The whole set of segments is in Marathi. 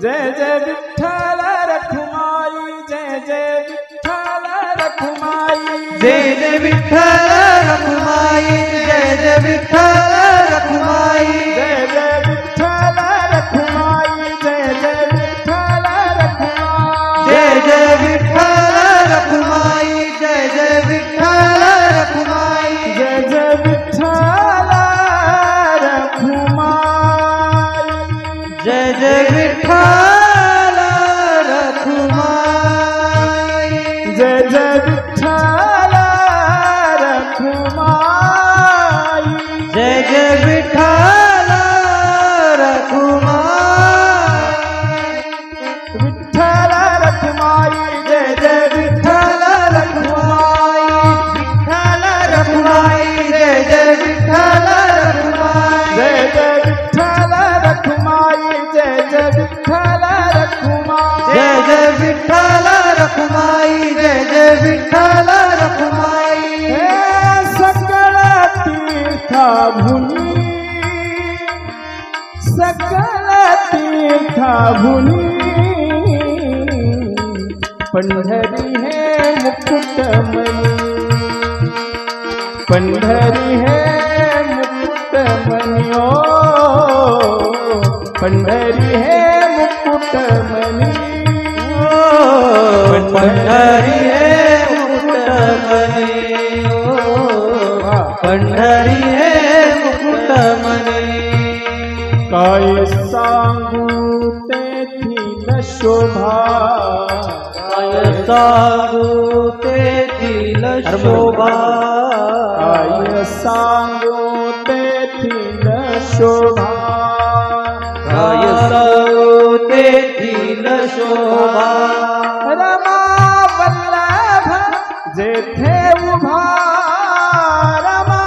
जय जय विठ्ठल रखुमाई, जय जय विठ्ठल रखुमाई, जय जय विठ्ठल रखुमाई, जय जय विठ्ठल रखुमाई, जय जय विठ्ठल रखुमाई, जय जय विठ्ठल रखुमाई, जय जय विठ्ठल रखुमाई, जय जय विठ्ठल रखुमाई, जय जय विठ्ठल रखुमाई, जय जय विठ्ठल रखुमाई, जय जय विठ्ठल रखुमाई, जय जय विठ्ठल रखुमाई, विठ्ठल रखुमाई, जय जय विठ्ठल रखुमाई, विठ्ठल रखुमाई, जय जय विठ्ठल रखुमाई, जय जय विठ्ठल रखुमाई, जय जय विठ्ठल रखुमाई, जय जय विठ्ठल रखुमाई, जय जय विठ्ठल रखुमाई, हे सकळ तीर्थाभूमी, सकळ तीर्थाभूमी, पंढरी हे मुकुटमणी, पंढरी हे मुकुटमणी, ओ पंढरी हे मुकुटमणी, पंढरी हे मुकुटमणी, पंढरी हे मुकुटमणी, काय सांगू तेथील शोभा, काय सांगू तेथील शोभा, काय सांगू तेथील शोभा, काय सांगू तेथील शोभा, रमा वल्लभ जेथे उभा, रमा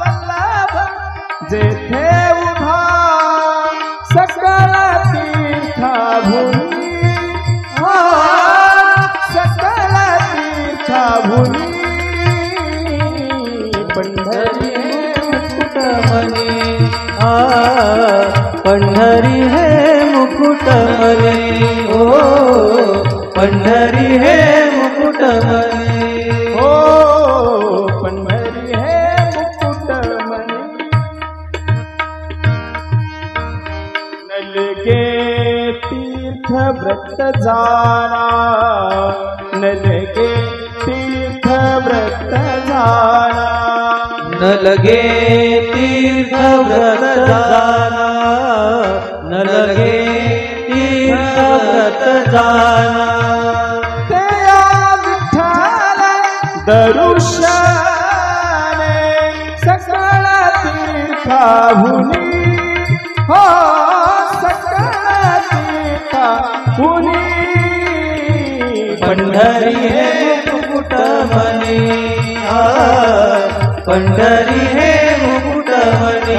वल्लभ जेथे उभा, सकळ तीर्थाभूमी, हो सकळ तीर्थाभूमी, पंढरी हे मुकुटमणी, पंढरी हे मुकुटमणी, ओ पंढरी हे मुकुटमणी, हो पंढरी हे मुकुटमणी, नलगे तीर्थ व्रत जाना, नलगे तीर्थ व्रत जाना, न लगे तीर्थ व्रत जाना, न लगे तीर्थ व्रत जाना, तेया विठ्ठल दरुशने, सकळ तीर्थाभूमी, हो सकळ तीर्थाभूमी, पंढरी हे मुकुटमणी, पंढरी हे मुकुटमणी,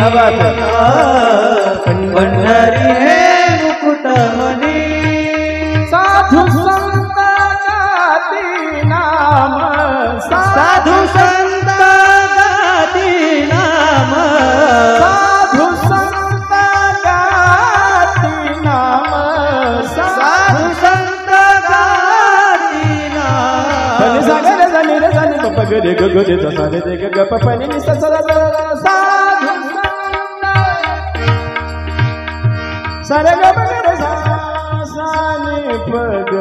पंढरी हे मुकुटमणी, साधु संत गाती नाम, साधु संत गाती नाम, साधु संत गाती नाम, साधु संत गाती नाम, धनी सागर धनी रे धनी पप ग रे ग ग रे सा रे रे ग ग प प नि सा सा सा साधु सा रे ग प ग रे सा सा नि प ग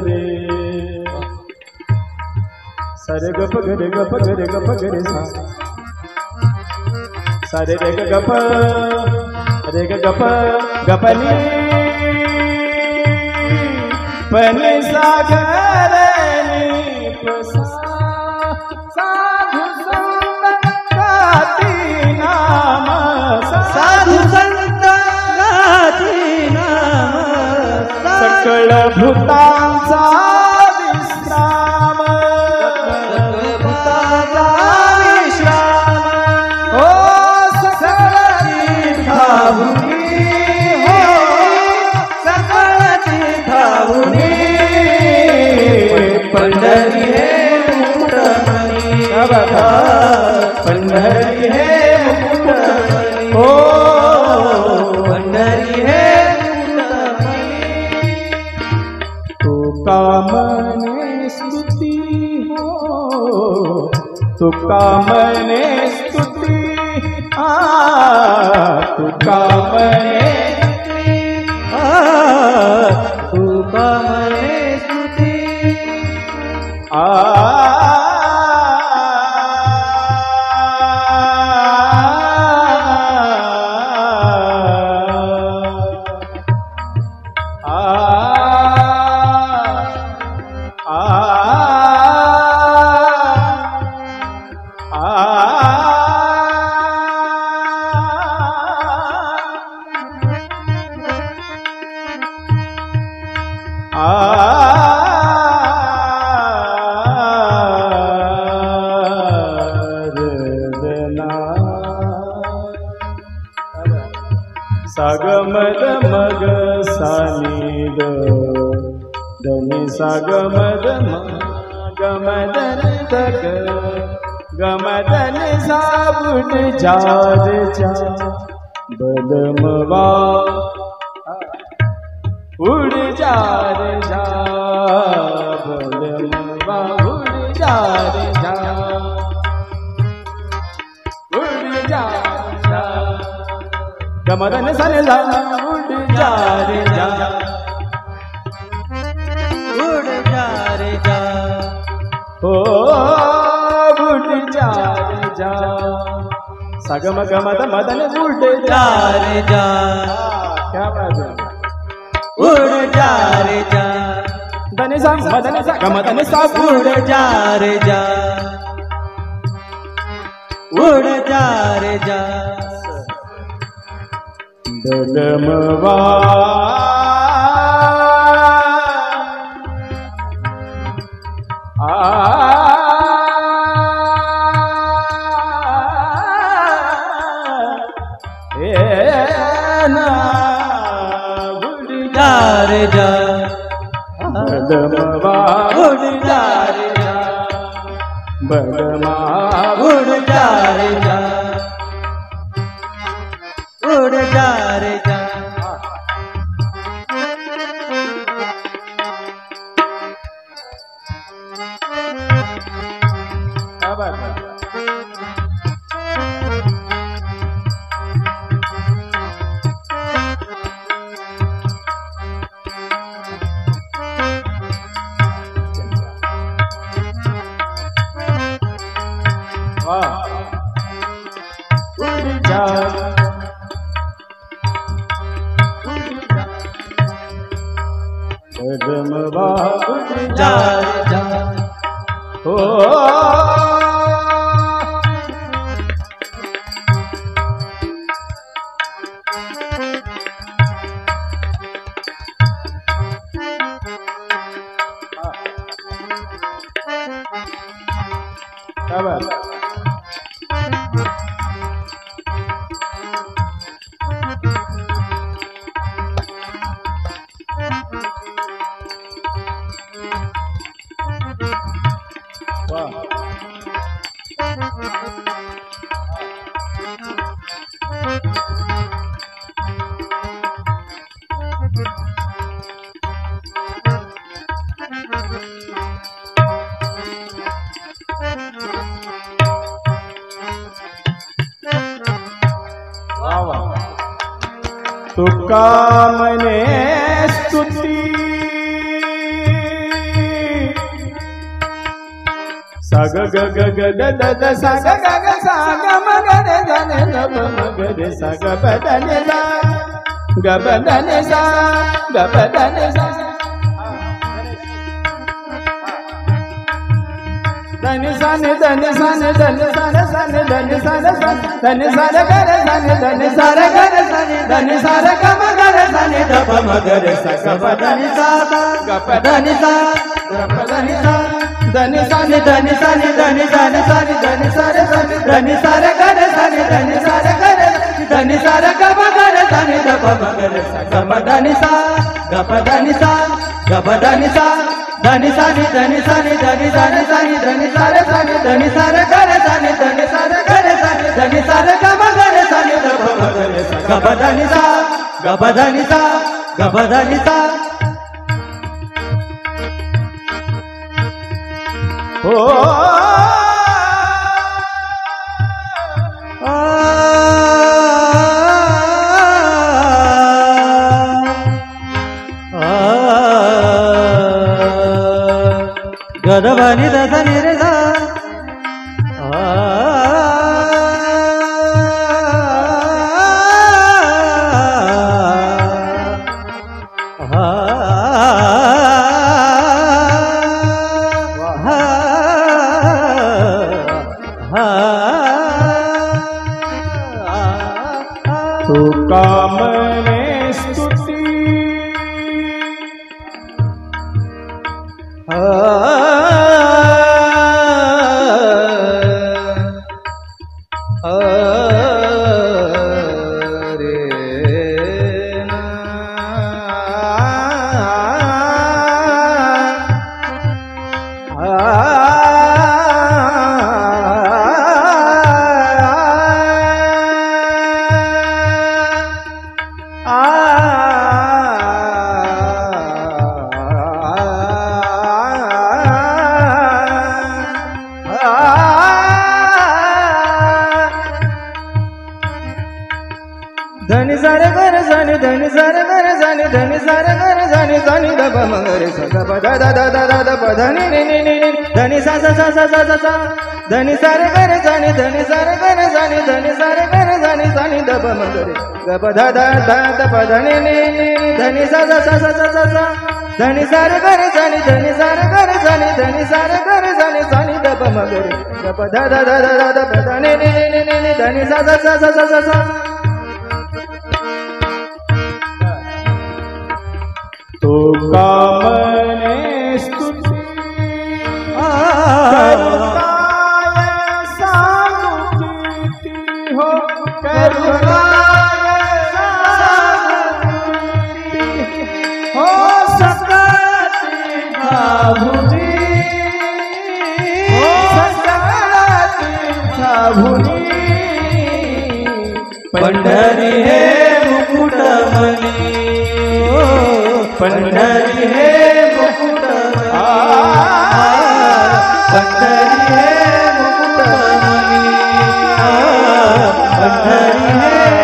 रे सा रे ग प ग रे ग प ग रे ग प ग रे सा रे रे ग ग प रे ग ग प ग प नि प नि सा ग रे नि प सा, साधु संत गाती नाम, साधु संत गाती नाम, सकळ भूतांचा विश्राम, भूताचा विश्राम, ओ सकळ तीर्थाभूमी, हो सकळ तीर्थाभूमी, पंढरी हे मुकुटमणी, पंढरी हे मुकुटमणी, हो पंढरी हे मुकुटमणी, तुका म्हणे स्तुती तुका म्हणे तुका म्हणे स्तुती सागमद मग सानिद धनी सागमद गमदन तक गमदन साबुट जार चा बलमवा उड़ जार जा बलमवा उड़ जार जा उड़ जार जा गमदन सन ला उड़ जार जा उड़ जा रे जा ओ उड़ जार जा सगम गमद मदन उड़ जा रे जा क्या बात है उड़ जा रे जा धन सा मदन सा गमदन सा उड़ जा रे जा उड़ जा रे जा बलमवा जा रे जा बलमवा उड़ जा रे जा बलमा उड़ जा रे जा उड़ जा रे जा क्या बात है उड़ जा बलमवा उड़ जा रे जा ओ क्या बात वाह तुका म्हणे स्तुती सग ग ग ग द द द सग ग ग सा ग म ग रे ध न ध प म ग रे सा ग प ध नि सा ग प ध नि सा ग प ध नि सा धनि सा नि धनि सा नि धनि सा रे सा नि धनि सा रे सा धनि सा रे ग रे सा नि धनि सा रे ग रे सा नि धनि सा रे ग म ग रे सा नि ध प म ग रे सा ग प ध नि सा ग प ध नि सा ग प ध नि सा धनि सा नि धनि सा नि धनि सा नि सा नि धनि सा रे सा नि धनि सा रे ग रे सा नि धनि सा रे ग रे धनि सा रे ग म ग रे सा नि ध प म ग रे सा ग प ध नि सा ग प ध नि सा ग प ध नि सा धनि सा नि धनि सा नि धनि सा नि सा नि धनि सा रे सा नि धनि सा रे ग रे सा नि धनि सा रे ग रे सा नि धनि सा रे ग म ग रे सा नि ध प म ग रे सा ग प ध नि सा ग प ध नि सा ग प ध नि सा ओ धनी दा नि रे धा तुका मने स्तुती धनी सारे घर जानी धनी सारे घर जानी धनी सारे घर जानी जानी द प म ग रे स ग प the the the the the प ध नि नि नि नि धनी सा सा सा सा सा सा सा धनी सारे घर जानी धनी सारे घर जानी धनी सारे घर जानी जानी द प म ग रे ग प ध द द द प ध नि नि धनी सा सा सा सा सा सा धनी सारे घर जानी धनी सारे घर जानी धनी सारे घर जानी जानी द प म ग रे ग प ध द द द द प ध नि नि धनी सा सा सा सा सा सा तुका मने स्तुती करुणाय सानुकीर्ती हो करुणाय सानुकीर्ती हो सकती भावुनी हो सकती भावुनी पंढरी हे मुकुटमणी पंढरी हे मुकुटमणी पंढरी हे मुकुटमणी पंढरी हे